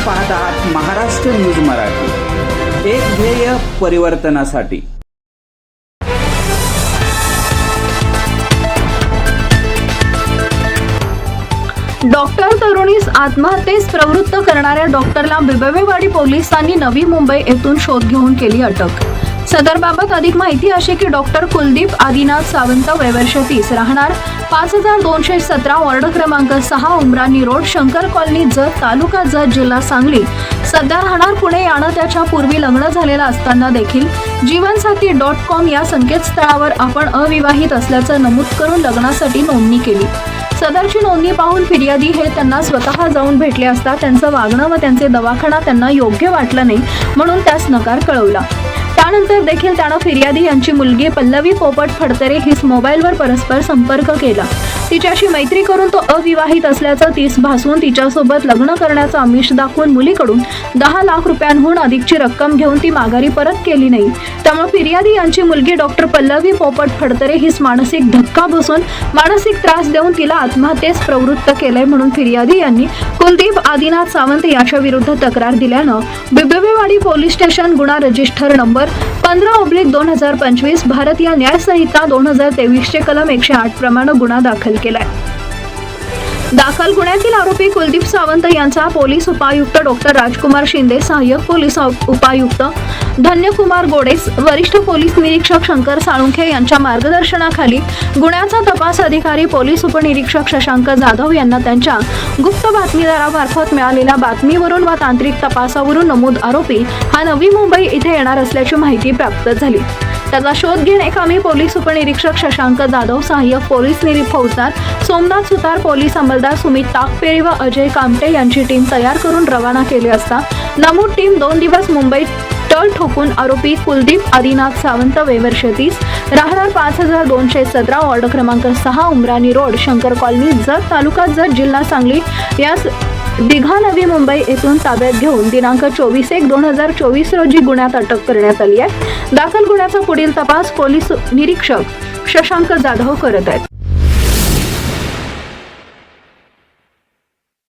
पाहत आहात महाराष्ट्र न्यूज मराठी, एक ध्येय परिवर्तनासाठी। डॉक्टर तरुणीस आत्महत्येस प्रवृत्त करणाऱ्या डॉक्टरला बिबवेवाडी पोलिसांनी नवी मुंबई येथून शोध घेऊन केली अटक। सदरबाबत अधिक माहिती अशी की डॉक्टर कुलदीप आदिनाथ सावंत, वय वर्ष 30, राहणार 5217 वार्ड क्रमांक 6, उमराणी रोड, शंकर कॉलनी, जत, तालुका जत, जिल्हा सांगली, सध्या राहणार पुणे यानं त्याच्या पूर्वी लग्न झालेलं असताना देखील जीवनसाथी.com या संकेतस्थळावर आपण अविवाहित असल्याचं नमूद करून लग्नासाठी नोंदणी केली। सदरची नोंदणी पाहून फिर्यादी हे त्यांना स्वतः जाऊन भेटले असता त्यांचं वागणं व त्यांचे दवाखाना त्यांना योग्य वाटलं नाही म्हणून त्यास नकार कळवला। त्यानंतर देखील त्यानं फिर्यादी यांची मुलगी पल्लवी पोपट फडतरे हिस मोबाईलवर परस्पर संपर्क केला। तिच्याशी मैत्री करून तो अविवाहित असल्याचं तीस भासवून तिच्यासोबत लग्न करण्याचं आमिष दाखवून मुलीकडून 10 लाख रुपयांहून अधिकची रक्कम घेऊन ती माघारी परत केली नाही। त्यामुळे फिर्यादी यांची मुलगी डॉक्टर पल्लवी पोपट फडतरे हिस मानसिक धक्का बसून मानसिक त्रास देऊन तिला आत्महत्येस प्रवृत्त केलंय म्हणून फिर्यादी यांनी कुलदीप आदिनाथ सावंत याच्या विरुद्ध तक्रार दिल्यानं बिबवेवाडी पोलीस स्टेशन गुन्हा रजिस्टर नंबर 15/2025 भारतीय न्याय संहिता 2023 चे कलम 108 प्रमाणे गुन्हा दाखल केलाय। दाखल गुन्ह्यातील आरोपी कुलदीप सावंत यांचा पोलीस उपायुक्त डॉक्टर राजकुमार शिंदे, सहाय्यक पोलीस उपायुक्त धन्यकुमार गोडेस, वरिष्ठ पोलीस निरीक्षक शंकर साळुंखे यांच्या मार्गदर्शनाखाली गुन्ह्याचा तपास अधिकारी पोलीस उपनिरीक्षक शशांक जाधव यांना त्यांच्या गुप्त बातमीदारामार्फत मिळालेल्या बातमीवरून व तांत्रिक तपासावरून नमूद आरोपी हा नवी मुंबई इथे येणार असल्याची माहिती प्राप्त झाली। त्याचा शोध घेण्याकामी पोलीस उपनिरीक्षक शशांक जाधव, सहाय्यक पोलीस फौजदार सोमनाथ सुतार, पोलीस अंमलदार सुमित ताकपेरी व अजय कामटे यांची टीम तयार करून रवाना केली असता नमूद टीम 2 दिवस मुंबईत तळ ठोकून आरोपी कुलदीप आदिनाथ सावंत, वय वर्ष 30, राहणार 5217 वार्ड क्रमांक 6, उमराणी रोड, शंकर कॉलनी, जत, तालुका जत, जिल्हा सांगली यास दिघा नवी मुंबई येथून ताब्यात घेऊन दिनांक 24/1/2024 रोजी गुन्ह्यात अटक करण्यात आली आहे। दाखल गुन्ह्याचा पुढील तपास पोलीस निरीक्षक शशांक जाधव करत आहेत।